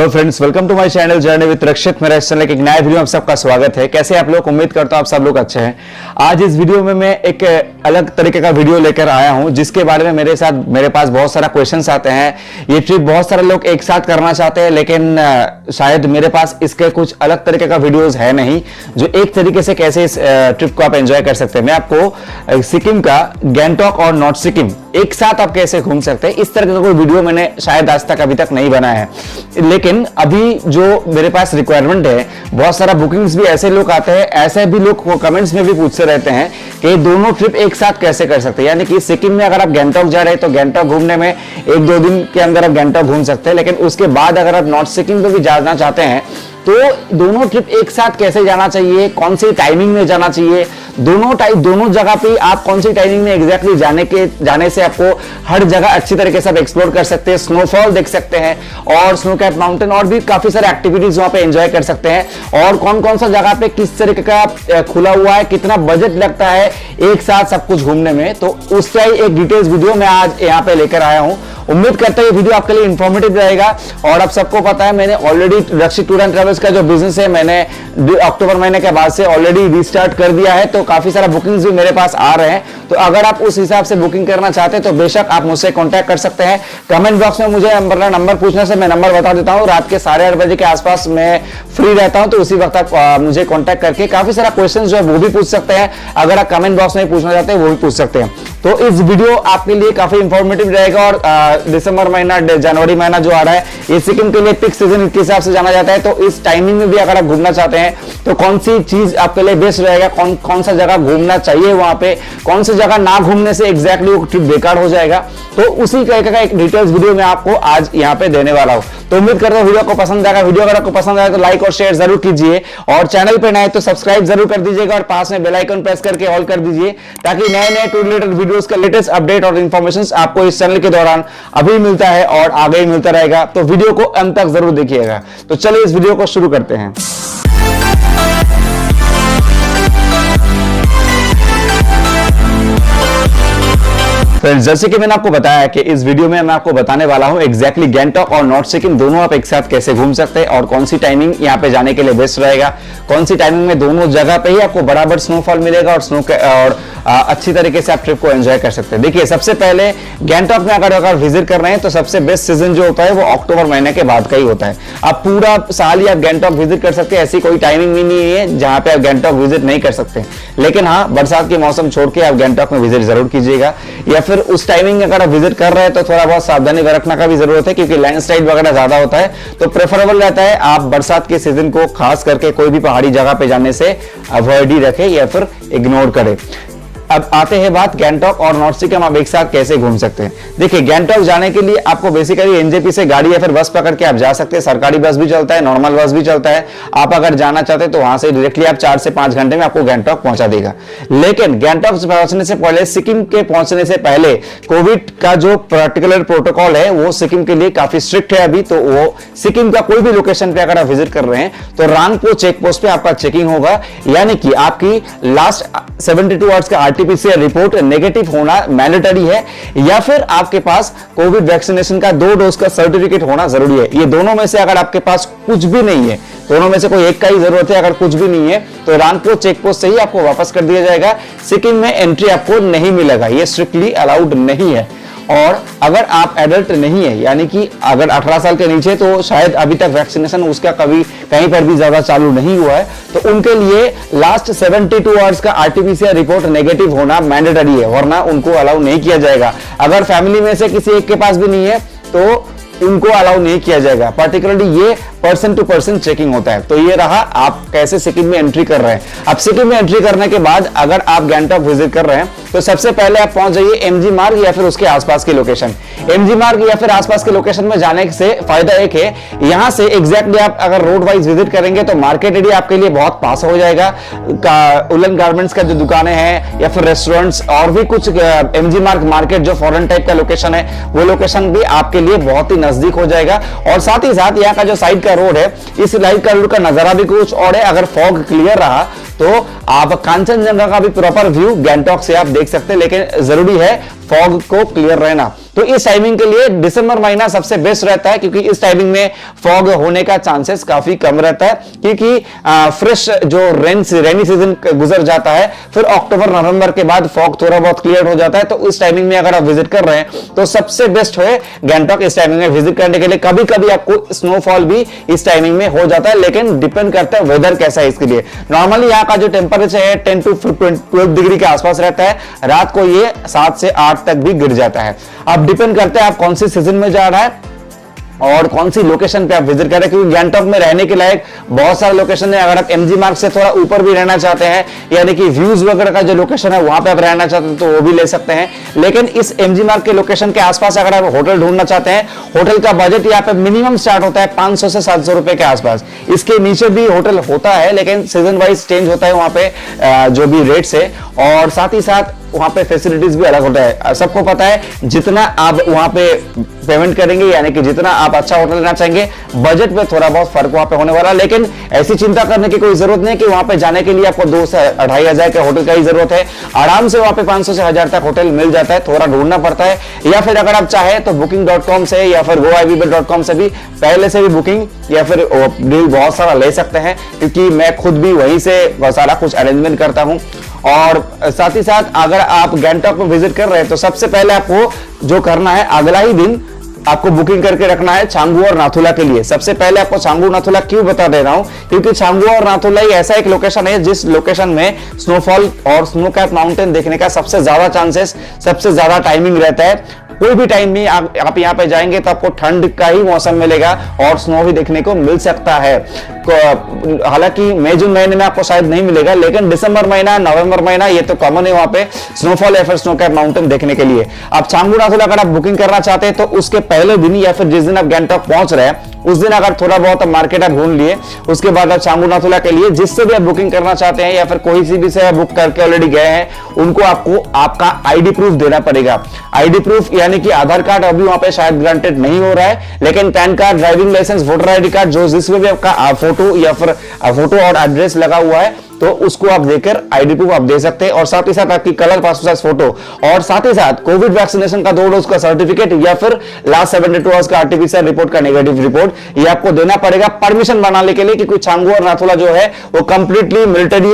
Hello friends, welcome to my channel journey with Rakshit. मेरा इस channel के एक नया वीडियो में आप सबका स्वागत है। कैसे आप लोग? उम्मीद करता हूं आप सब लोग अच्छे हैं। आज इस वीडियो में मैं एक अलग तरीके का वीडियो लेकर आया हूं, जिसके बारे में मेरे पास बहुत सारा क्वेश्चंस आते हैं। ये ट्रिप बहुत सारे लोग एक साथ करना चाहते हैं, लेकिन शायद मेरे पास इसके कुछ अलग तरीके का वीडियोज है नहीं, जो एक तरीके से कैसे इस ट्रिप को आप एंजॉय कर सकते हैं। मैं आपको सिक्किम का गैंगटॉक और नॉर्थ सिक्किम एक साथ आप कैसे घूम सकते हैं, इस तरह का कोई वीडियो मैंने शायद आज तक अभी तक नहीं बनाया है। लेकिन अभी जो मेरे पास रिक्वायरमेंट है, बहुत सारा बुकिंग्स भी ऐसे लोग आते हैं, ऐसे भी लोग कमेंट्स में भी पूछते रहते हैं कि दोनों ट्रिप एक साथ कैसे कर सकते हैं। यानी कि सिक्किम में अगर आप गैंगटॉक जा रहे हैं तो गैंगटॉक घूमने में एक दो दिन के अंदर आप गैंगटॉक घूम सकते हैं, लेकिन उसके बाद अगर आप नॉर्थ सिक्किम को भी जाना चाहते हैं तो दोनों ट्रिप एक साथ कैसे जाना चाहिए, कौन सी टाइमिंग में जाना चाहिए, दोनों जगह पे आप कौन सी टाइमिंग में एग्जैक्टली जाने से आपको हर जगह अच्छी तरीके से आप एक्सप्लोर कर सकते हैं, स्नोफॉल देख सकते हैं और स्नो कैप माउंटेन और भी काफी सारे एक्टिविटीज वहां पे एंजॉय कर सकते हैं, और कौन कौन सा जगह पे किस तरीके का खुला हुआ है, कितना बजट लगता है एक साथ सब कुछ घूमने में, तो उसका ही एक डिटेल्स वीडियो मैं आज यहाँ पे लेकर आया हूं। उम्मीद करता हूं ये वीडियो आपके लिए इंफॉर्मेटिव रहेगा। और आप सबको पता है, मैंने already Rakshit tour and travels का जो बिजनेस है, मैंने अक्टूबर महीने के बाद से ऑलरेडी रिस्टार्ट कर दिया है, तो काफी सारा बुकिंग्स भी मेरे पास आ रहे हैं। तो अगर आप उस हिसाब से बुकिंग करना चाहते हैं तो बेशक आप मुझसे कांटेक्ट कर सकते हैं। कमेंट बॉक्स में मुझे नंबर पूछने से मैं नंबर बता देता हूं। रात के 8:30 बजे के आसपास मैं फ्री रहता हूं, तो उसी वक्त आप मुझे कांटेक्ट करके काफी सारा क्वेश्चन जो है वो भी पूछ सकते हैं। अगर आप कमेंट बॉक्स में पूछना चाहते हैं वो भी पूछ सकते हैं। तो इस वीडियो आपके लिए काफी इंफॉर्मेटिव रहेगा। और दिसंबर महीना, जनवरी महीना जो आ रहा है, ये सिक्किम के लिए पिक सीजन के हिसाब से जाना जाता है। तो इस टाइमिंग में भी अगर आप घूमना चाहते हैं तो कौन सी चीज आपके लिए बेस्ट रहेगा, कौन सा जगह घूमना चाहिए, वहां पे कौन सी जगह ना घूमने से एग्जैक्टली वो ट्रिप बेकार हो जाएगा, तो उसी का एक डिटेल्स वीडियो मैं आपको आज यहाँ पे देने वाला हूं। तो उम्मीद करता हूं वीडियो को पसंद आएगा। वीडियो अगर आपको पसंद आए तो लाइक और शेयर जरूर कीजिए, और चैनल पे नए तो सब्सक्राइब जरूर कर दीजिएगा, और पास में बेल आइकन प्रेस करके ऑल कर दीजिए, ताकि नए टूर रिलेटेड वीडियोस का लेटेस्ट अपडेट और इंफॉर्मेशन आपको इस चैनल के दौरान अभी मिलता है और आगे ही मिलता रहेगा। तो वीडियो को अंत तक जरूर देखिएगा। तो चलिए इस वीडियो को शुरू करते हैं। फ्रेंड्स, जैसे कि मैंने आपको बताया कि इस वीडियो में मैं आपको बताने वाला हूं एग्जैक्टली गैंगटॉक और नॉर्थ सिक्किम दोनों आप एक साथ कैसे घूम सकते हैं, और कौन सी टाइमिंग यहां पे जाने के लिए बेस्ट रहेगा, कौन सी टाइमिंग में दोनों जगह पे ही आपको बराबर स्नोफॉल मिलेगा और अच्छी तरीके से आप ट्रिप को एंजॉय कर सकते हैं। देखिए, सबसे पहले गैंगटॉक में अगर विजिट कर रहे हैं तो सबसे बेस्ट सीजन जो होता है वो अक्टूबर महीने के बाद का ही होता है। आप पूरा साल ही आप गैंगटॉक विजिट कर सकते हैं, ऐसी कोई टाइमिंग भी नहीं है जहां पे आप गैंगटॉक विजिट नहीं कर सकते। लेकिन हाँ, बरसात के मौसम छोड़ के आप गैंगटॉक में विजिट जरूर कीजिएगा, या फिर उस टाइमिंग अगर आप विजिट कर रहे हैं तो थोड़ा बहुत सावधानी बरतने का भी जरूरत है, क्योंकि लैंडस्लाइड वगैरह ज्यादा होता है। तो प्रेफरेबल रहता है आप बरसात के सीजन को खास करके कोई भी पहाड़ी जगह पे जाने से अवॉइड ही रखें या फिर इग्नोर करें। अब आते हैं बात गैंगटॉक और नॉर्थ सिक्किम आप एक साथ कैसे घूम सकते हैं। देखिए, गैंगटॉक जाने के लिए आपको बेसिकली एनजेपी से गाड़ी या फिर बस पकड़ के आप जा सकते हैं। सरकारी बस भी चलता है, नॉर्मल बस भी चलता है। आप अगर जाना चाहते हैं तो वहां से डायरेक्टली आप 4 से 5 घंटे में आपको गैंगटॉक पहुंचा देगा। लेकिन गैंगटॉक पहुंचने से पहले, सिक्किम के पहुंचने से पहले कोविड का जो पर्टिकुलर प्रोटोकॉल है वो सिक्किम के लिए काफी स्ट्रिक्ट है अभी। तो वो सिक्किम का कोई भी लोकेशन पे अगर आप विजिट कर रहे हैं तो रांगपो चेक पोस्ट पे आपका चेकिंग होगा, यानी कि आपकी लास्ट 72 आवर्स का आरटीपीसीआर रिपोर्ट नेगेटिव होना मैंडेटरी है, या फिर आपके पास कोविड वैक्सीनेशन का 2 डोज का सर्टिफिकेट होना जरूरी है। ये दोनों में से अगर आपके पास कुछ भी नहीं है, दोनों में से कोई एक का ही जरूरत है, अगर कुछ भी नहीं है तो रांगपो चेक पोस्ट से ही आपको वापस कर दिया जाएगा। सिक्किम में एंट्री आपको नहीं मिलेगा, ये स्ट्रिक्टली अलाउड नहीं है। और अगर आप एडल्ट नहीं है, यानी कि अगर 18 साल के नीचे, तो शायद अभी तक वैक्सीनेशन उसका कभी कहीं पर भी ज्यादा चालू नहीं हुआ है, तो उनके लिए लास्ट 72 आवर्स का आरटीपीसीआर रिपोर्ट नेगेटिव होना मैंडेटरी है, वरना उनको अलाउ नहीं किया जाएगा। अगर फैमिली में से किसी एक के पास भी नहीं है तो उनको अलाउ नहीं किया जाएगा। पर्टिकुलरली ये पर्सन टू पर्सन चेकिंग होता है। तो ये रहा आप कैसे सिक्किम में एंट्री कर रहे हैं। अब सिक्किम में एंट्री करने के बाद अगर आप गैंगटॉक विजिट कर रहे हैं तो सबसे पहले आप पहुंच जाइए एमजी मार्ग या फिर उसके आसपास की लोकेशन। एमजी मार्ग या फिर आसपास के लोकेशन में जाने से फायदा एक है, यहां से एग्जैक्टली आप अगर रोड वाइज विजिट करेंगे तो मार्केट एरिया आपके लिए बहुत पास हो जाएगा। उलन गारमेंट्स का जो दुकानें हैं या फिर रेस्टोरेंट्स और भी कुछ, एमजी मार्ग मार्केट जो फॉरेन टाइप का लोकेशन है वो लोकेशन भी आपके लिए बहुत ही नजदीक हो जाएगा। और साथ ही साथ यहाँ का जो साइड का रोड है, इस लाइट का रोड का नजारा भी कुछ और है। अगर फॉग क्लियर रहा तो आप कांचनजंगा का भी प्रॉपर व्यू गैंगटॉक से आप देख सकते हैं, लेकिन जरूरी है फॉग को क्लियर रहना। तो इस टाइमिंग के लिए दिसंबर महीना सबसे बेस्ट रहता है, क्योंकि इस टाइमिंग में फॉग होने का चांसेस काफी कम रहता है, क्योंकि फ्रेश जो रेनी सीजन गुजर जाता है, फिर अक्टूबर नवंबर के बाद फॉग थोड़ा बहुत क्लियर हो जाता है। तो इस टाइमिंग में अगर आप विजिट कर रहे हैं तो सबसे बेस्ट है गैंगटॉक इस टाइमिंग में विजिट करने के लिए। कभी कभी आपको स्नोफॉल भी इस टाइमिंग में हो जाता है, लेकिन डिपेंड करता है वेदर कैसा है इसके लिए। नॉर्मली यहाँ का जो टेम्परेचर है 10 to 12 डिग्री के आसपास रहता है, रात को ये 7 से 8 तक भी गिर जाता है। अब डिपेंड करता है आप कौन सी सीजन में जा रहा है और कौन सी लोकेशन पे आप विजिट कर रहे हैं, क्योंकि गैंगटॉक में रहने के लायक बहुत सारे लोकेशन है। अगर आप एमजी मार्ग से थोड़ा ऊपर भी रहना चाहते हैं, यानी कि व्यूज वगैरह का जो लोकेशन है वहां पे आप रहना चाहते हैं तो वो भी ले सकते हैं। लेकिन इस एमजी मार्ग के लोकेशन के आसपास अगर आप होटल ढूंढना चाहते हैं, होटल का बजट यहाँ पे मिनिमम स्टार्ट होता है 500 से 700 रुपए के आसपास। इसके नीचे भी होटल होता है, लेकिन सीजन वाइज चेंज होता है वहां पे जो भी रेट्स है, और साथ ही साथ वहां पे फैसिलिटीज भी अलग होता है। सबको पता है जितना आप वहां पे पेमेंट करेंगे, यानी कि जितना आप अच्छा होटल लेना चाहेंगे, बजट में थोड़ा बहुत फर्क वहां पे होने वाला। लेकिन ऐसी चिंता करने की कोई जरूरत नहीं कि वहां पे जाने के लिए आपको 2 से 2,500 के होटल का ही जरूरत है। आराम से वहां पे 500 से 1000 तक होटल मिल जाता है, थोड़ा ढूंढना पड़ता है। या फिर अगर आप चाहे तो booking.com से या फिर goivibel.com से भी पहले से भी बुकिंग या फिर डील बहुत सारा ले सकते हैं, क्योंकि मैं खुद भी वहीं से सारा कुछ अरेंजमेंट करता हूं। और साथ ही साथ अगर आप गैंगटॉक में विजिट कर रहे हैं तो सबसे पहले आपको जो करना है, अगला ही दिन आपको बुकिंग करके रखना है छांगू और नाथुला के लिए। सबसे पहले आपको छांगू नाथुला क्यों बता दे रहा हूं, क्योंकि छांगू और नाथुला ही ऐसा एक लोकेशन है जिस लोकेशन में स्नोफॉल और स्नो कैप माउंटेन देखने का सबसे ज्यादा चांसेस, सबसे ज्यादा टाइमिंग रहता है। कोई भी टाइम में आप यहाँ पे जाएंगे तो आपको ठंड का ही मौसम मिलेगा और स्नो भी देखने को मिल सकता है। हालांकि मई जून महीने में आपको शायद नहीं मिलेगा, लेकिन दिसंबर महीना, नवंबर महीना ये तो कॉमन है वहां पे स्नोफॉल या फिर स्नो कैप माउंटेन देखने के लिए। आप छांगू नाथुला अगर आप बुकिंग करना चाहते हैं तो उसके पहले दिन या फिर जिस दिन आप गैंगटॉक पहुंच रहे हैं उस दिन अगर थोड़ा बहुत मार्केट आप घूम लिए, उसके बाद आप छांगू नाथुला के लिए जिससे भी आप बुकिंग करना चाहते हैं या फिर कोई सी भी से बुक करके ऑलरेडी गए हैं, उनको आपको आपका आईडी प्रूफ देना पड़ेगा। आईडी प्रूफ यानी कि आधार कार्ड अभी वहां पे शायद ग्रांटेड नहीं हो रहा है, लेकिन PAN card, driving licence, voter ID card, जो जिसमें भी आपका फोटो या फिर फोटो और एड्रेस लगा हुआ है तो उसको आप देकर आईडी प्रूफ आप दे सकते हैं। और साथ ही साथ आपकी कलर पासपोर्ट साइज फोटो, और साथ ही साथ कोविड वैक्सीनेशन का 2 डोज का सर्टिफिकेट या फिर लास्ट 72 आवर्स का आरटीपीसीआर रिपोर्ट का नेगेटिव रिपोर्ट, ये आपको देना पड़ेगा परमिशन बनाने के लिए, क्योंकि छांगू और नाथुला जो है वो कंप्लीटली मिलिट्री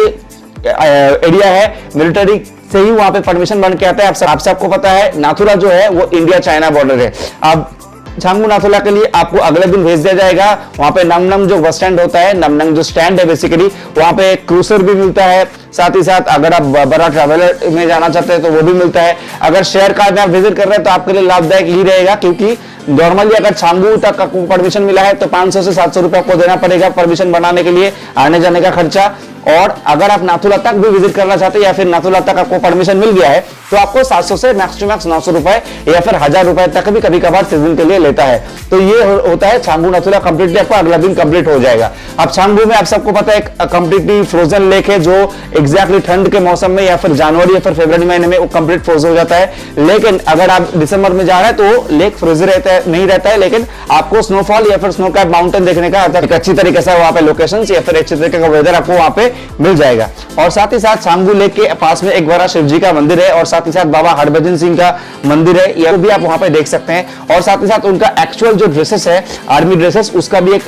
एरिया है, मिलिट्री से ही वहां पे परमिशन बन के आता है। आप सबको पता है नाथुला जो है वो इंडिया चाइना बॉर्डर है। अब छांगू नाथुला के लिए आपको अगले दिन भेज दिया जाएगा। वहां पे नमनम जो बस स्टैंड होता है, नमनम जो स्टैंड है बेसिकली, वहां पे क्रूजर भी मिलता है। साथ ही साथ अगर आप बड़ा ट्रैवलर में जाना चाहते हैं तो वो भी मिलता है। अगर शेयर कार में आप विजिट कर रहे हैं तो आपके लिए लाभदायक ही रहेगा, क्योंकि नॉर्मली अगर छांगू तक आपको परमिशन मिला है तो 500 से 700 रुपए आपको देना पड़ेगा परमिशन बनाने के लिए, आने जाने का खर्चा। और अगर आप नाथुला तक भी विजिट करना चाहते हैं या फिर नाथुला तक आपको परमिशन मिल गया है तो आपको 700 से मैक्स टू मैक्स 900 रुपए या फिर 1000 रुपए तक भी कभी कभार सीजन के लिए लेता है। तो ये होता है छांगू नाथुला कंप्लीटली आपको अगला दिन कंप्लीट हो जाएगा। अब छांगू में आप सबको पता है एक कंप्लीटली फ्रोजन लेक है जो एग्जैक्टली ठंड के मौसम में या फिर जनवरी या फिर फरवरी महीने में वो कंप्लीट फ्रोज हो जाता है। लेकिन अगर आप दिसंबर में जा रहे हैं तो लेक फ्रोज रहता है, नहीं रहता है, लेकिन आपको स्नोफॉल या फिर स्नो कैप माउंटेन देखने का एक अच्छी तरीके से वहां पे लोकेशन या फिर अच्छी तरीके का वेदर आपको वहां पे मिल जाएगा। और साथ ही साथ छांगू लेक के पास में एक बड़ा शिव जी का मंदिर है और साथ ही साथ बाबा हरभजन सिंह का मंदिर है, यह भी आप वहां पे देख सकते हैं। और साथ ही साथ उनका एक्चुअल जो ड्रेसेस है, आर्मी ड्रेसेस, उसका भी एक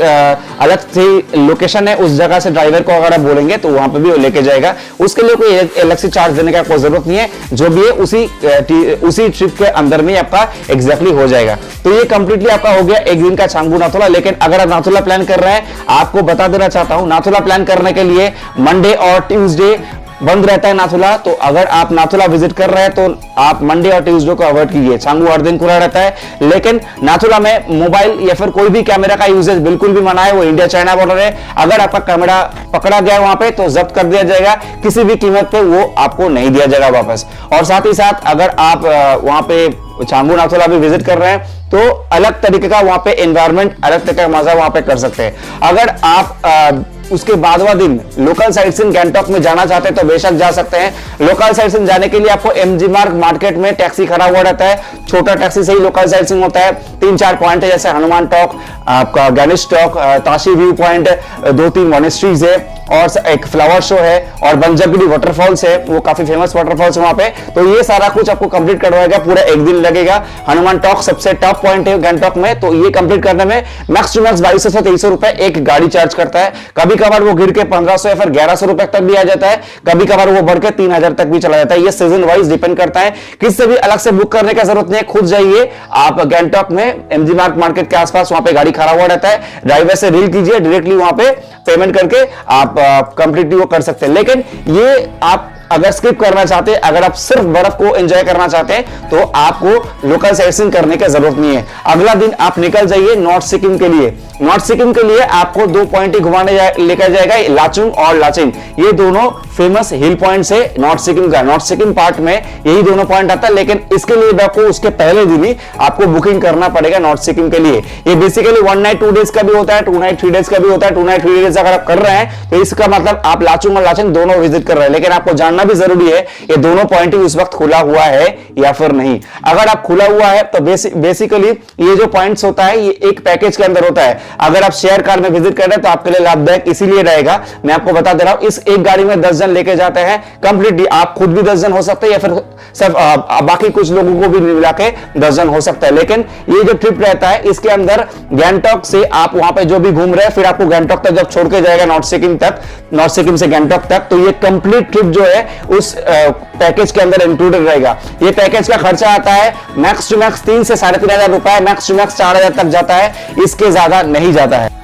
अलग से लोकेशन है। उस जगह से ड्राइवर को अगर आप बोलेंगे तो वहां पे भी वो लेके जाएगा। उसके लिए कोई अलग से चार्ज देने का कोई जरूरत नहीं है, जो भी है उसी ट्रिप के अंदर में आपका एग्जैक्टली हो जाएगा। तो ये कंप्लीटली आपका हो गया एक दिन का छांगू नाथुला। लेकिन अगर आप नाथुला प्लान कर रहे हैं, आपको बता देना चाहता हूं, नाथुला प्लान करने के लिए मंडे और ट्यूसडे बंद रहता है नाथुला। तो अगर आप नाथुला विजिट कर रहे हैं तो आप मंडे और ट्यूसडे को अवॉइड कीजिए। छांगू हर दिन खुला रहता है, लेकिन नाथुला में मोबाइल या फिर कोई भी कैमरा का यूजेज बिल्कुल भी मना है। वो इंडिया चाइना बॉर्डर है, अगर आपका कैमरा पकड़ा गया वहां पे तो जब्त कर दिया जाएगा, किसी भी कीमत पे वो आपको नहीं दिया जाएगा वापस। और साथ ही साथ अगर आप वहां पे छांगू नाथुला भी विजिट कर रहे हैं तो अलग तरीके का वहां पे एनवायरनमेंट, अलग तरीके का मजा वहां पे कर सकते हैं। अगर आप उसके बादवा दिन लोकल साइट सीइंग गैंगटॉक में जाना चाहते हैं तो बेशक जा सकते हैं। लोकल साइट सीइंग जाने के लिए आपको एमजी मार्ग मार्केट में टैक्सी खड़ा हुआ रहता है, छोटा टैक्सी से ही लोकल साइट सीइंग होता है। 3-4 पॉइंट है जैसे हनुमान टॉक, आपका Ganesh talk, Tashi view point, 2-3 monasteries है और एक फ्लावर शो है और बंजगड़ी वाटरफॉल्स है, वो काफी फेमस वाटरफॉल्स है वहां पे। तो ये सारा कुछ आपको कंप्लीट करवाएगा, पूरा एक दिन लगेगा। हनुमान टॉक सबसे टॉप पॉइंट है गैंगटॉक में, तो ये कंप्लीट करने में मैक्स टू मैक्स 2200 से 2300 रुपए एक गाड़ी चार्ज करता है। कभी कभार वो गिर के 1500 या फिर 1100 रुपए तक भी आ जाता है, कभी कभार वो बढ़ के 3000 तक भी चला जाता है। ये सीजन वाइज डिपेंड करता है, किससे भी अलग से बुक करने की जरूरत नहीं है। खुद जाइए आप गैंगटॉक में एमजी मार्केट के आसपास, वहां पे गाड़ी खड़ा हुआ रहता है, ड्राइवर से डील कीजिए, डायरेक्टली वहां पे पेमेंट करके आप कंप्लीटली वो कर सकते हैं। लेकिन ये आप अगर स्किप करना चाहते हैं, अगर आप सिर्फ बर्फ को एंजॉय करना चाहते हैं तो आपको लोकल साइट सीइंग करने की जरूरत नहीं है। अगला दिन आप निकल जाइए नॉर्थ सिक्किम के लिए। नॉर्थ सिक्किम के लिए आपको 2 पॉइंट ही घुमाने लेकर जाएगा, लाचुंग और लाचेन। ये दोनों फेमस हिल पॉइंट्स है नॉर्थ सिक्किम का। नॉर्थ सिक्किम पार्ट में यही दोनों पॉइंट आता है, लेकिन इसके लिए आपको उसके पहले दिन ही आपको बुकिंग करना पड़ेगा नॉर्थ सिक्किम के लिए। ये बेसिकली 1 नाइट 2 डेज का भी होता है, 2 नाइट 3 डेज का भी होता है। 2 नाइट 3 डेज अगर आप कर रहे हैं तो इसका मतलब आप लाचुंग और लाचेन दोनों विजिट कर रहे हैं। लेकिन आपको जानना भी जरूरी है ये दोनों पॉइंट उस वक्त खुला हुआ है या फिर नहीं। अगर आप खुला हुआ है तो बेसिकली ये जो पॉइंट्स होता है ये एक पैकेज के अंदर होता है। अगर आप शेयर कार में विजिट कर रहे हैं तो आपके लिए लाभदायक इसीलिए रहेगा, मैं आपको बता दे रहा हूं। इस एक गाड़ी में 10 जन लेके जाते हैं कंप्लीटली, आप खुद भी 10 जन हो सकते हैं या फिर सब बाकी कुछ लोगों को भी मिला के 10 जन हो सकता है। लेकिन ये जो ट्रिप रहता है इसके अंदर गैंगटॉक से आप वहां पे जो भी घूम रहे हैं, फिर आपको गैंगटॉक तक जब छोड़ के जाएगा नॉर्थ सिक्किम तक, नॉर्थ सिक्किम से गैंगटॉक तक, तो ये कंप्लीट ट्रिप जो है उस पैकेज के अंदर इंक्लूडेड रहेगा। ये पैकेज का खर्चा आता है मैक्स टू मैक्स 3 से 3500 रुपए, मैक्स टू मैक्स 4000 तक जाता है, इसके ज्यादा नहीं जाता है।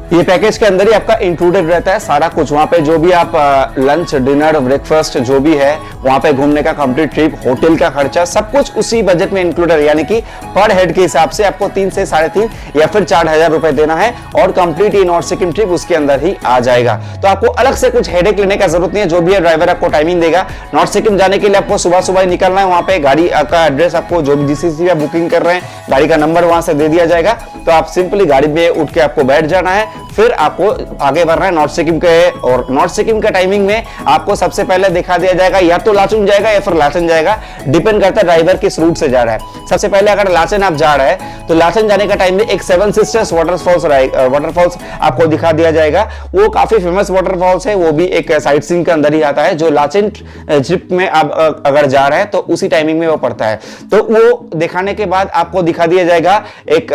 ये पैकेज के अंदर ही आपका इंक्लूडेड रहता है सारा कुछ। वहां पे जो भी आप लंच, डिनर, ब्रेकफास्ट जो भी है, वहां पे घूमने का कंप्लीट ट्रिप, होटल का खर्चा, सब कुछ उसी बजट में इंक्लूडेड है। यानी कि पर हेड के हिसाब से आपको 3 से 3.5 या फिर 4000 रुपए देना है और कंप्लीट ये नॉर्थ सिक्किम ट्रिप उसके अंदर ही आ जाएगा। तो आपको अलग से कुछ हेडेक लेने का जरूरत नहीं है। जो भी है ड्राइवर आपको टाइमिंग देगा। नॉर्थ सिक्किम जाने के लिए आपको सुबह सुबह निकलना है। वहां पे गाड़ी का एड्रेस आपको जो भी जिस बुकिंग कर रहे हैं, गाड़ी का नंबर वहां से दे दिया जाएगा। तो आप सिंपली गाड़ी पे उठ के आपको बैठ जाना है, फिर आपको आगे बढ़ना है नॉर्थ सिक्किम के। और नॉर्थ सिक्किम के टाइमिंग में आपको सबसे पहले दिखा दिया जाएगा, या तो लाचुंग जाएगा या फिर लाचन जाएगा, डिपेंड करता है ड्राइवर किस रूट से जा रहा है। सबसे पहले अगर लाचन आप जा रहे हैं तो लाचन जाने का टाइम में एक 7 सिस्टर्स वाटरफॉल्स आपको दिखा दिया जाएगा। वो काफी फेमस वाटरफॉल्स है, वो भी एक साइट सीइंग के अंदर ही आता है। जो लाचन ट्रिप में आप अगर जा रहे हैं तो उसी टाइमिंग में वो पड़ता है। तो वो दिखाने के बाद आपको दिखा दिया जाएगा एक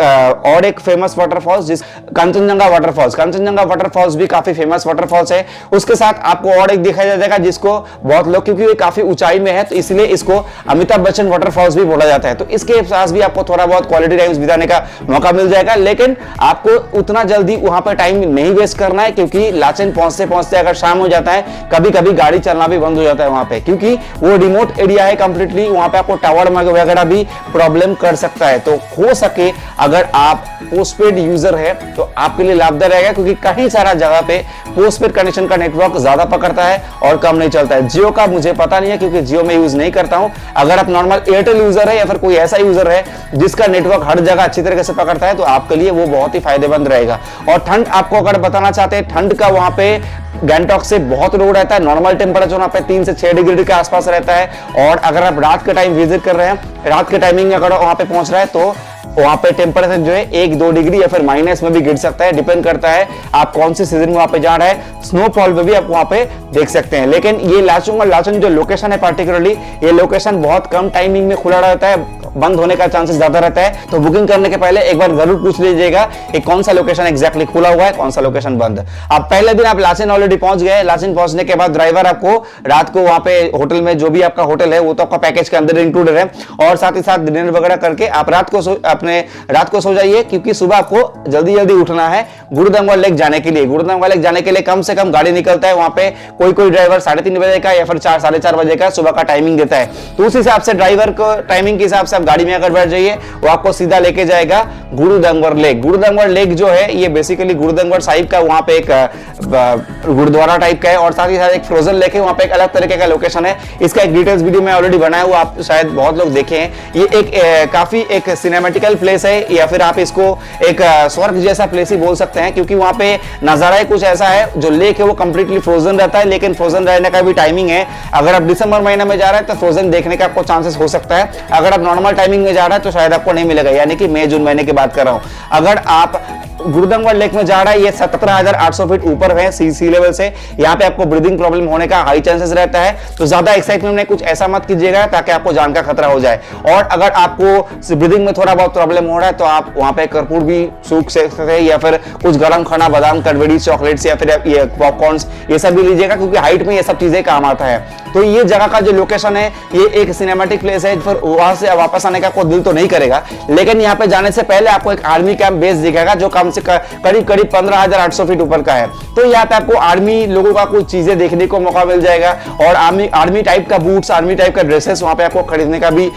और एक फेमस वाटरफॉल्स, जिस कंचनजंगा वाटरफॉल्स। कंचनजंगा वाटरफॉल्स भी काफी फेमस वाटरफॉल्स है। उसके साथ आपको और एक दिखाया जाएगा जिसको बहुत लोग, क्योंकि ये काफी ऊंचाई में है तो इसलिए इसको अमिताभ बच्चन वाटरफॉल्स भी बोला जाता है। तो इसके पास भी आपको थोड़ा बहुत क्वालिटी टाइम बिताने का मौका मिल जाएगा। लेकिन आपको उतना जल्दी वहां पर टाइम नहीं वेस्ट करना है, क्योंकि लाचन पहुंचते पहुंचते अगर शाम हो जाता है, कभी कभी गाड़ी चलना भी बंद हो जाता है वहां पे, क्योंकि वो रिमोट एरिया है कंप्लीटली। वहां पे आपको टावर वगैरह भी प्रॉब्लम कर सकता है। तो हो सके अगर आप पोस्टपेड यूजर है तो आपके लिए लाभदायक रहेगा, क्योंकि कहीं सारा जगह पे पोस्टपेड कनेक्शन का नेटवर्क ज्यादा पकड़ता है और कम नहीं चलता है। जियो का मुझे पता नहीं है, क्योंकि जियो में यूज नहीं करता हूं। अगर आप नॉर्मल एयरटेल यूजर है या फिर कोई ऐसा यूजर है जिसका नेटवर्क हर जगह अच्छी तरीके से पकड़ता है, तो आपके लिए वो बहुत ही फायदेमंद रहेगा। और ठंड आपको अगर बताना चाहते हैं, ठंड का वहां पे गैंगटॉक से बहुत लो रहता है। नॉर्मल टेम्परेचर वहां पे 3 से 6 डिग्री के आसपास रहता है। और अगर आप रात के टाइम विजिट कर रहे हैं, रात के टाइमिंग में अगर वहां पे पहुंच रहा है, तो वहां पे टेम्परेचर जो है 1-2 डिग्री या फिर माइनस में भी गिर सकता है। डिपेंड करता है आप कौन से सीजन में वहां पे जा रहे हैं। स्नोफॉल में भी आप वहां पे देख सकते हैं। लेकिन ये लाचुंग और लाचन जो लोकेशन है, पार्टिकुलरली ये लोकेशन बहुत कम टाइमिंग में खुला रहता है, बंद होने का चांसेस ज्यादा रहता है। तो बुकिंग करने के पहले एक बार जरूर पूछ लीजिएगा कि कौन सा लोकेशन एग्जैक्टली खुला हुआ है, कौन सा लोकेशन बंद। अब पहले दिन आप लाचन ऑलरेडी पहुंच गए। लाचन पहुंचने के बाद ड्राइवर आपको रात को वहां पे होटल में, जो भी आपका होटल है वो तो आपका पैकेज के अंदर इंक्लूडेड है, और साथ ही साथ डिनर वगैरह करके आप रात को सो जाइए, क्योंकि सुबह आपको जल्दी जल्दी उठना है गुरुदंगवा लेक जाने के लिए। गुरुदंगवा लेक जाने के लिए कम से कम गाड़ी निकलता है वहां पे, कोई ड्राइवर 3:30 बजे का या फिर 4 साढ़े 4 बजे का सुबह का टाइमिंग देता है। तो उस हिसाब से ड्राइवर को टाइमिंग के हिसाब से आप गाड़ी में अगर बैठ जाइए वो आपको सीधा लेके जाएगा गुरुदंगवर लेक। गुरुदंगवर लेक जो है ये बेसिकली गुरुदंगवर साहिब का वहां पे एक गुरुद्वारा टाइप का है और साथ ही साथ एक फ्रोजन लेक है, वहां पे एक अलग तरीके का लोकेशन है। इसका एक डिटेल्स वीडियो मैं ऑलरेडी बनाया हुआ, आप शायद बहुत लोग देखे हैं। ये एक काफी एक सिनेमेटिकल प्लेस है या फिर आप इसको एक स्वर्ग जैसा प्लेस ही बोल सकते हैं, क्योंकि वहां पे नजारा ही कुछ ऐसा है। जो लेक है वो कंप्लीटली फ्रोजन रहता है, लेकिन फ्रोजन रहने का भी टाइमिंग है। अगर आप दिसंबर महीने में जा रहे हैं तो फ्रोजन देखने का आपको चांसेस हो सकता है। अगर आप नॉर्मल टाइमिंग में जा रहे हैं तो शायद आपको नहीं मिलेगा, यानी कि मई जून महीने की बात कर रहा हूं। अगर आप गुरुदंगवर लेक में जा रहा है, ये 17,800 फीट ऊपर है सी लेवल से, यहाँ पे आपको ब्रीदिंग प्रॉब्लम होने का हाई चांसेस रहता है। तो ज्यादा एक्साइटमेंट में कुछ ऐसा मत कीजिएगा ताकि आपको जान का खतरा हो जाए। और अगर आपको ब्रीदिंग में थोड़ा बहुत प्रॉब्लम हो रहा है तो आप वहां पे कर्पूर भी सूख सकते हैं या फिर कुछ गर्म खाना, बादाम, कड़बड़ी, चॉकलेट्स या फिर ये पॉपकॉर्न्स, ये सब भी लीजिएगा, क्योंकि हाइट में ये सब चीजें काम आता है। तो ये जगह का जो लोकेशन है ये एक सिनेमैटिक प्लेस है, फिर वहां से वापस आने का कोई दिल तो नहीं करेगा, लेकिन यहाँ पे जाने से पहले आपको एक आर्मी कैंप बेस दिखेगा जो कम से करीब 15,800 फीट ऊपर का है। तो यहाँ पे आपको आर्मी लोगों का कुछ चीजें देखने को मौका मिल जाएगा और आर्मी टाइप का बूट्स, आर्मी टाइप का ड्रेसेस वहां पे आपको खरीदने का भी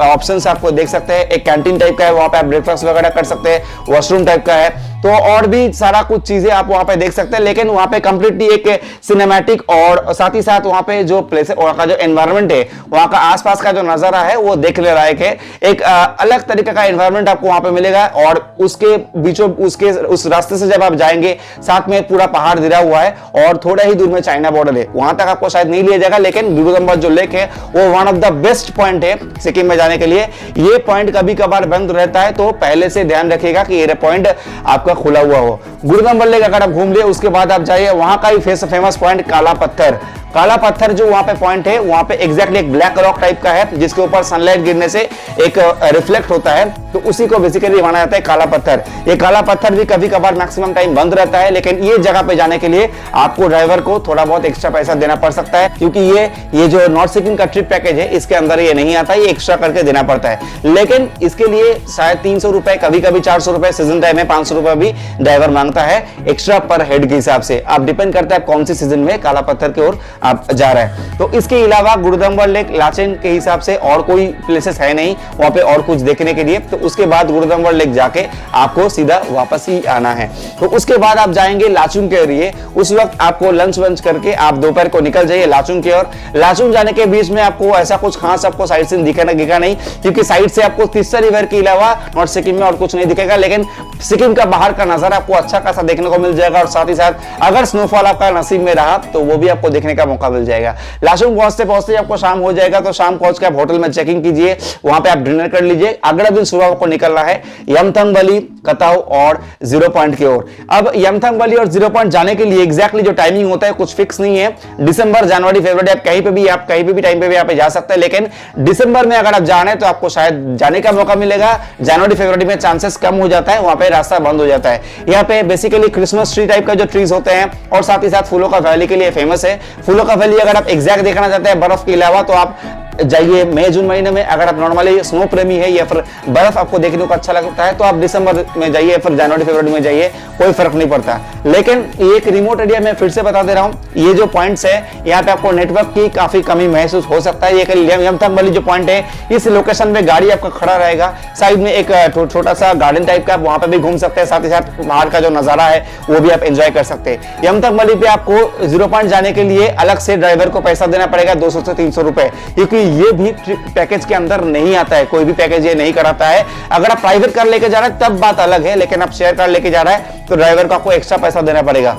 ऑप्शंस आपको देख सकते हैं। एक कैंटीन टाइप का है, वहां पे आप ब्रेकफास्ट वगैरह कर सकते हैं, वॉशरूम टाइप का है, तो और भी सारा कुछ चीजें आप वहां पे देख सकते हैं। लेकिन वहां पे कंप्लीटली एक सिनेमैटिक और साथ ही साथ वहां पे जो प्लेस है, वहां का जो एनवायरनमेंट है, वहां का आसपास का जो नजारा है वो देखने लायक है। एक अलग तरीके का एनवायरनमेंट आपको वहां पे मिलेगा और उसके बीचों उस रास्ते से जब आप जाएंगे, साथ में पूरा पहाड़ घिरा हुआ है और थोड़ा ही दूर में चाइना बॉर्डर है। वहां तक आपको शायद नहीं लिया जाएगा, लेकिन गुरुदंगवर जो लेक है वो one of the best point है सिक्किम में जाने के लिए। ये पॉइंट कभी कभार बंद रहता है, तो पहले से ध्यान रखिएगा कि ये पॉइंट आपका खुला हुआ हो। गुरुदंगवर लेक अगर आप घूम लिए उसके बाद आप जाइए वहां का ही फेमस पॉइंट काला पत्थर। काला पत्थर जो वहां पे पॉइंट है, वहां पे एग्जैक्टली एक ब्लैक रॉक टाइप का है जिसके ऊपर सनलाइट गिरने से एक रिफ्लेक्ट होता है, तो उसी को बेसिकली माना जाता है काला पत्थर। ये काला पत्थर भी कभी कभार मैक्सिमम टाइम बंद रहता है, लेकिन ये जगह पे जाने के लिए आपको ड्राइवर को थोड़ा बहुत एक्स्ट्रा पैसा देना पड़ सकता है, क्योंकि ये जो नॉर्थ सिक्किम का ट्रिप पैकेज है इसके अंदर ये नहीं आता, ये एक्स्ट्रा करके देना पड़ता है। लेकिन इसके लिए शायद 300 रुपए, कभी कभी 400 रुपए, सीजन टाइम में 500 रुपए भी ड्राइवर मांगता है एक्स्ट्रा पर हेड के हिसाब से। आप डिपेंड करता है कौन सी सीजन में काला पत्थर की ओर आप जा रहे हैं। तो इसके अलावा गुरुदंगवर लेक, लाचेन के हिसाब से और कोई प्लेसेस है नहीं वहां पे और कुछ देखने के लिए। तो उसके बाद गुरुदंगवर लेक जाके आपको सीधा वापस ही आना है। तो उसके बाद आप जाएंगे लाचुंग के एरिए। उस वक्त आपको लंच वंच करके आप दोपहर को निकल जाइए लाचुंग की ओर। लाचुंग जाने के बीच में आपको ऐसा कुछ खास आपको साइड सीन दिखेगा नहीं, क्योंकि साइड से आपको तीस्ता रिवर के अलावा नॉर्थ सिक्किम में और कुछ नहीं दिखेगा, लेकिन सिक्किम का बाहर का नजारा आपको अच्छा खासा देखने को मिल जाएगा। और साथ ही साथ अगर स्नोफॉल आपका नसीब में रहा तो वो भी आपको देखने का मौका मिल जाएगा। लाचुंग पहुंचते पहुंचते आपको शाम हो जाएगा, तो शाम पहुंच के आप होटल में चेकिंग कीजिए, वहां पे आप डिनर कर लीजिए। अगले दिन सुबह आपको निकलना है यमथंग वैली, कताऊ और जीरो पॉइंट की ओर। अब यमथंग वैली और जीरो पॉइंट जाने के लिए एग्जैक्टली जो टाइमिंग होता है कुछ फिक्स नहीं है। दिसंबर, जनवरी, फरवरी आप कहीं पे भी टाइम पे भी आप जा सकते हैं, लेकिन दिसंबर में अगर आप जाने तो आपको शायद जाने का मौका मिलेगा। जनवरी फरवरी में चांसेस कम हो जाता है, वहां पे रास्ता बंद हो जाता है। यहाँ पे बेसिकली क्रिसमस ट्री टाइप का जो ट्रीज होते हैं और साथ ही साथ फूलों का वैली के लिए फेमस है। फूलों का वैली अगर आप एग्जैक्ट देखना चाहते हैं बर्फ के अलावा तो आप जाइए मई जून महीने में। अगर आप नॉर्मली स्नो प्रेमी है या फिर बर्फ आपको देखने को अच्छा लगता है तो आप दिसंबर में जाइए, फिर जनवरी फरवरी में जाइए, कोई फर्क नहीं पड़ता। लेकिन एक रिमोट एरिया में फिर से बता दे रहा हूं, ये जो पॉइंट्स है यहाँ पे आपको नेटवर्क की काफी कमी महसूस हो सकता है। ये यमथंग वैली जो पॉइंट है, इस लोकेशन में गाड़ी आपका खड़ा रहेगा, साइड में एक छोटा सा गार्डन टाइप का, वहां पे भी घूम सकते हैं, साथ ही साथ बाहर का जो नजारा है वो भी आप एंजॉय कर सकते हैं। यमथंग वैली पे आपको जीरो पॉइंट जाने के लिए अलग से ड्राइवर को पैसा देना पड़ेगा 200 से 300 रुपए, क्योंकि ये भी पैकेज के अंदर नहीं आता है, कोई भी पैकेज ये नहीं कराता है। अगर आप प्राइवेट कार लेके जा रहे हैं तब बात अलग है, लेकिन आप शेयर कार लेके जा रहे हैं तो ड्राइवर को आपको एक्स्ट्रा पैसा देना पड़ेगा।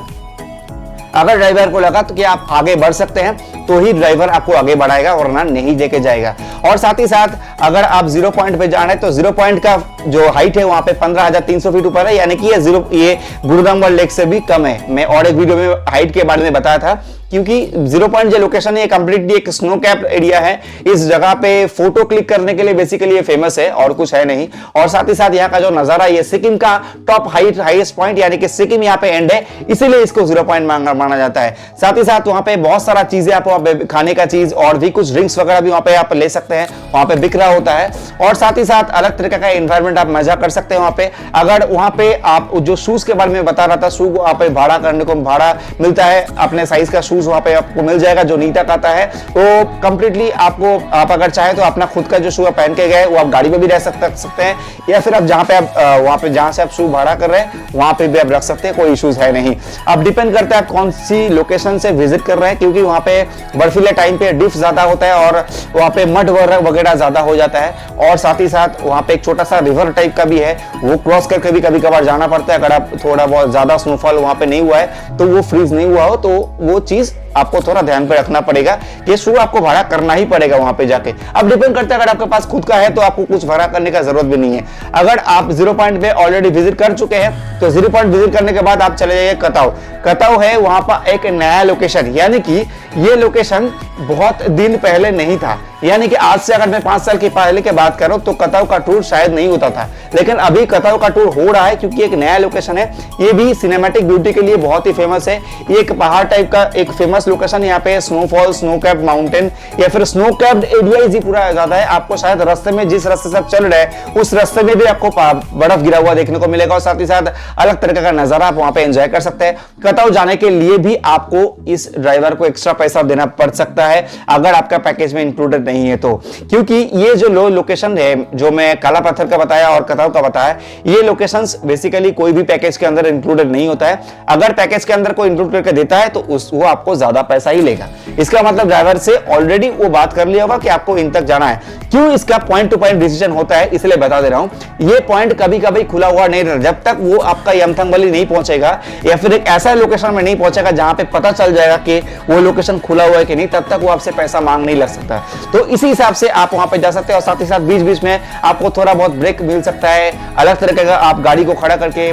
अगर ड्राइवर को लगा तो कि आप आगे बढ़ सकते हैं तो ही ड्राइवर आपको आगे बढ़ाएगा, वरना नहीं लेके जाएगा। और साथ ही साथ अगर आप जीरो पॉइंट पे जाना है तो जीरो पॉइंट का जो हाइट है वहां पे 15,300 फीट ऊपर है, यानी कि ये गुरुदंगवर लेक से भी कम है। मैं और एक वीडियो में हाइट के बारे में बताया था, क्योंकि जीरो पॉइंट जो लोकेशन है कंप्लीटली एक स्नो कैप एरिया है। इस जगह पे फोटो क्लिक करने के लिए बेसिकली ये फेमस है और कुछ है नहीं। और साथ ही साथ यहाँ का जो नजारा, ये सिक्किम का टॉप हाईएस्ट पॉइंट, यानी कि सिक्किम यहाँ पे एंड है, इसीलिए इसको जीरो पॉइंट माना जाता है। साथ ही साथ वहां पे बहुत सारा चीजें आपको खाने का चीज और भी कुछ ड्रिंक्स वगैरह भी वहाँ पे आप ले सकते हैं, वहाँ पे बिक रहा होता है। और साथ ही साथ अलग तरीके का एनवायरनमेंट आप मजा कर सकते हैं वहाँ पे। अगर वहाँ पे आप जो शूज के बारे में बता रहा था, शू वहाँ पे भाड़ा करने को भाड़ा मिलता है, अपने साइज का शूज वहाँ पे आपको मिल जाएगा जो नीटा का आता है। तो कंप्लीटली आपको, आप अगर चाहे तो अपना खुद का जो शू पहन के गए वो आप गाड़ी में भी रह सकते हैं, या फिर आप जहाँ पे आप वहाँ पे जहाँ से आप शू भाड़ा कर रहे हैं वहाँ पे भी आप रख सकते हैं, कोई इश्यूज है नहीं। अब डिपेंड करता है आप कौन सी लोकेशन से विजिट कर रहे हैं, क्योंकि वहाँ पे बर्फीले टाइम पे डिफ ज्यादा होता है और वहाँ पे मड वगैरह ज्यादा हो जाता है। और साथ ही साथ वहाँ पे एक छोटा सा रिवर टाइप का भी है, वो क्रॉस करके भी कभी कभार जाना पड़ता है। अगर आप थोड़ा बहुत ज्यादा स्नोफॉल वहाँ पे नहीं हुआ है तो वो फ्रीज नहीं हुआ हो तो वो चीज आपको थोड़ा ध्यान पे रखना पड़ेगा कि शू आपको भाड़ा करना ही पड़ेगा वहां पे जाके। अब डिपेंड करता है, अगर आपके पास खुद का है तो आपको कुछ भाड़ा करने का जरूरत भी नहीं है। अगर आप जीरो पॉइंट पे ऑलरेडी विजिट कर चुके हैं तो जीरो पॉइंट विजिट करने के बाद आप चले जाइए कताऊ। कताऊ है वहां पर एक नया लोकेशन, यानी कि ये लोकेशन बहुत दिन पहले नहीं था, यानी कि आज से अगर मैं 5 साल की पहले की बात करूं तो कताऊ का टूर शायद नहीं होता था, लेकिन अभी कताऊ का टूर हो रहा है क्योंकि एक नया लोकेशन है। ये भी सिनेमैटिक ब्यूटी के लिए बहुत ही फेमस है। ये एक पहाड़ टाइप का एक फेमस लोकेशन, यहाँ पे स्नोफॉल, स्नो कैप्ड माउंटेन या फिर स्नो कैप्ड एरिया ही पूरा ज्यादा है। आपको शायद रास्ते में, जिस रास्ते से आप चल रहे हैं उस रास्ते में भी आपको बर्फ गिरा हुआ देखने को मिलेगा और साथ ही साथ अलग तरीके का नजारा आप वहां पे एंजॉय कर सकते हैं। कताऊ जाने के लिए भी आपको इस ड्राइवर को एक्स्ट्रा पैसा देना पड़ सकता है अगर आपका पैकेज में इंक्लूडेड नहीं है तो, क्योंकि ये जो लोकेशन है जो मैं काला पत्थर का बताया और कताऊ का बताया, ये लोकेशंस बेसिकली कोई भी पैकेज के अंदर इंक्लूडेड नहीं होता है। अगर पैकेज के अंदर कोई इंक्लूड करके देता है तो वो आपको ज्यादा पैसा ही लेगा। इसका मतलब ड्राइवर से ऑलरेडी वो बात कर लिया होगा कि आपको इन तक जाना है। क्यों इसका पॉइंट टू पॉइंट डिसीजन होता है इसलिए बता दे रहा हूं। ये पॉइंट कभी कभी खुला हुआ नहीं रहता, जब तक वो आपका यमथंगबली नहीं पहुंचेगा या फिर एक ऐसा लोकेशन में नहीं पहुंचेगा जहां पे पता चल जाएगा कि वो लोकेशन खुला हुआ है कि नहीं, तब तक वो आपसे पैसा मांग नहीं लग सकता। तो इसी हिसाब से आप वहां पे जा सकते हैं और साथ ही साथ बीच बीच में आपको थोड़ा बहुत ब्रेक मिल सकता है। अलग तरीके का आप गाड़ी को खड़ा करके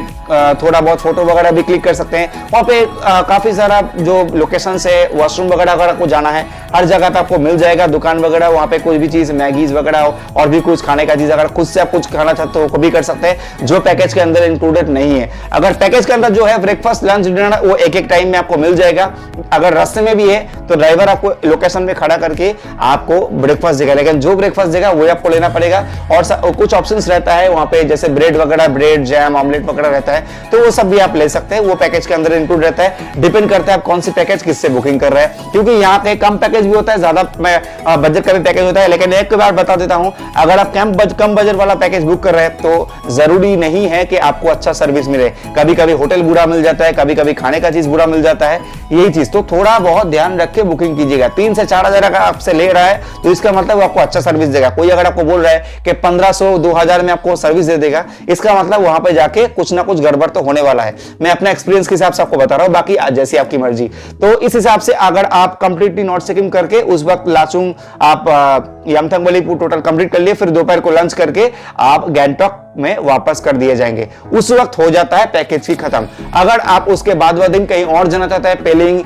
थोड़ा बहुत फोटो वगैरह भी क्लिक कर सकते हैं। वहां पे काफी सारा जो लोकेशन है, वॉशरूम वगैरह अगर आपको जाना है हर जगह पे आपको मिल जाएगा। दुकान वगैरह वहां पे कोई भी चीज, मैगीज वगैरह और भी कुछ खाने का चीज अगर खुद से आप कुछ खाना चाहते हो वो भी कर सकते हैं, जो पैकेज के अंदर इंक्लूडेड नहीं है। अगर पैकेज के अंदर जो है ब्रेकफास्ट, लंच, डिनर वो एक एक टाइम में आपको मिल जाएगा। अगर रास्ते में भी है तो ड्राइवर आपको लोकेशन में खड़ा करके आपको ब्रेकफास्ट देगा, लेकिन जो ब्रेकफास्ट देगा वो आपको लेना पड़ेगा। और कुछ ऑप्शंस रहता है वहां पे, जैसे ब्रेड वगैरह, ब्रेड, जैम, ऑमलेट वगैरह रहता है, तो वो सब भी आप ले सकते हैं, वो पैकेज के अंदर इंक्लूड रहता है। डिपेंड करता है आप कौन सी पैकेज किससे बुकिंग कर रहे हैं, क्योंकि यहाँ पे कम पैकेज भी होता है, ज्यादा बजट का भी पैकेज होता है। लेकिन एक बार बता देता हूं, अगर आप कम बजट वाला पैकेज बुक कर रहे हैं तो जरूरी नहीं है कि आपको अच्छा सर्विस मिले। कभी कभी होटल बुरा मिल जाता है, कभी कभी खाने का चीज बुरा मिल जाता है, यही चीज। तो थोड़ा बहुत ध्यान रख के बुकिंग कीजिएगा। 3 से 4 हजार अगर आपसे ले रहा है तो इसका मतलब वो आपको अच्छा सर्विस देगा। कोई अगर आपको बोल रहा है कि 1500-2000 में आपको सर्विस दे देगा, इसका मतलब वहां पे जाके कुछ ना कुछ गड़बड़ तो होने वाला है। मैं अपना एक्सपीरियंस के हिसाब से आपको बता रहा हूं, बाकी जैसी आपकी मर्जी। तो इस हिसाब से अगर आप कंप्लीटली नॉर्थ सिक्किम करके उस वक्त लाचुंग आप यमथंगबली टोटल कंप्लीट कर लिए, फिर दोपहर को लंच करके आप गैंगटॉक में वापस कर दिए जाएंगे, उस वक्त हो जाता है पैकेज की खत्म। अगर आप उसके बाद वह दिन कहीं और जाना चाहते हैं, पेलिंग,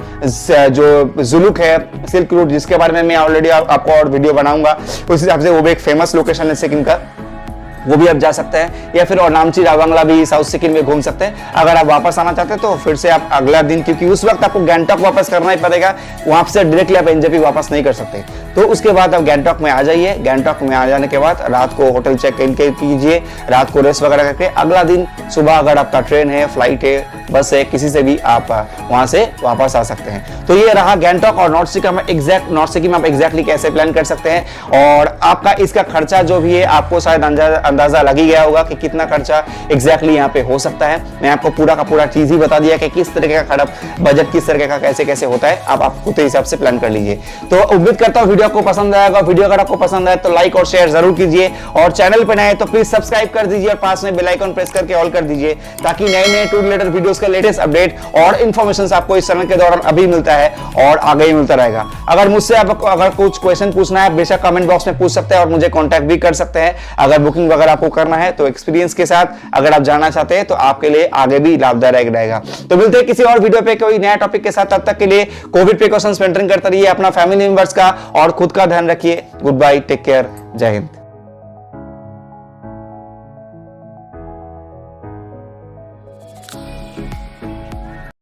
जो जुलुक है, सिल्क रूट, जिसके बारे में मैं ऑलरेडी आपको और वीडियो बनाऊंगा, उस हिसाब से वो भी एक फेमस लोकेशन है सिक्किम का, वो भी आप जा सकते हैं। या फिर और नामची रावंगला भी साउथ सिक्किम में घूम सकते हैं। अगर आप वापस आना चाहते हैं तो फिर से आप अगला दिन, क्योंकि उस वक्त आपको गैंगटॉक वापस करना ही पड़ेगा, वहां से डायरेक्टली आप एनजेपी वापस नहीं कर सकते। तो उसके बाद आप गैंगटॉक में आ जाइए। गैंगटॉक में आ जाने के बाद रात को होटल चेक इन कीजिए, रात को रेस्ट वगैरह करके अगला दिन सुबह अगर आपका ट्रेन है, फ्लाइट है, बस है, किसी से भी आप वहां से वापस आ सकते हैं। तो ये रहा गैंगटॉक और नॉर्थ सिक्किम आप एग्जैक्टली कैसे प्लान कर सकते हैं। और आपका इसका खर्चा जो भी है आपको शायद अंदाजा लग ही गया होगा कि कितना खर्चा एग्जैक्टली यहाँ पे हो सकता है। मैं आपको पूरा का पूरा चीज ही बता दिया कि किस तरीके का बजट किस तरीके का कैसे कैसे होता है। आप खुद हिसाब से प्लान कर लीजिए। तो उम्मीद करता हूँ वीडियो आपको पसंद आएगा। वीडियो अगर आपको पसंद आए तो लाइक और शेयर जरूर कीजिए, और चैनल पे नए तो प्लीज सब्सक्राइब कर दीजिए और पास में बेल आइकन प्रेस करके ऑल कर दीजिए, ताकि नए टूर रिलेटेड वीडियोस का लेटेस्ट अपडेट और इन्फॉर्मेशन आपको इस चैनल के दौरान अभी मिलता है और आगे ही मिलता रहेगा। अगर मुझसे आपको अगर कुछ क्वेश्चन पूछना है, बेशक कमेंट बॉक्स में पूछ सकते हैं और मुझे कॉन्टैक्ट भी कर सकते हैं। अगर बुकिंग वगैरह आपको करना है तो एक्सपीरियंस के साथ अगर आप जाना चाहते हैं तो आपके लिए आगे भी लाभदायक रहेगा। तो मिलते हैं किसी और वीडियो पे कोई नया टॉपिक के साथ। तब तक के लिए कोविड प्रिकॉशंस मेंटेन करते रहिए, अपना फैमिली मेंबर्स का और खुद का ध्यान रखिए। गुड बाय, टेक केयर, जय हिंद।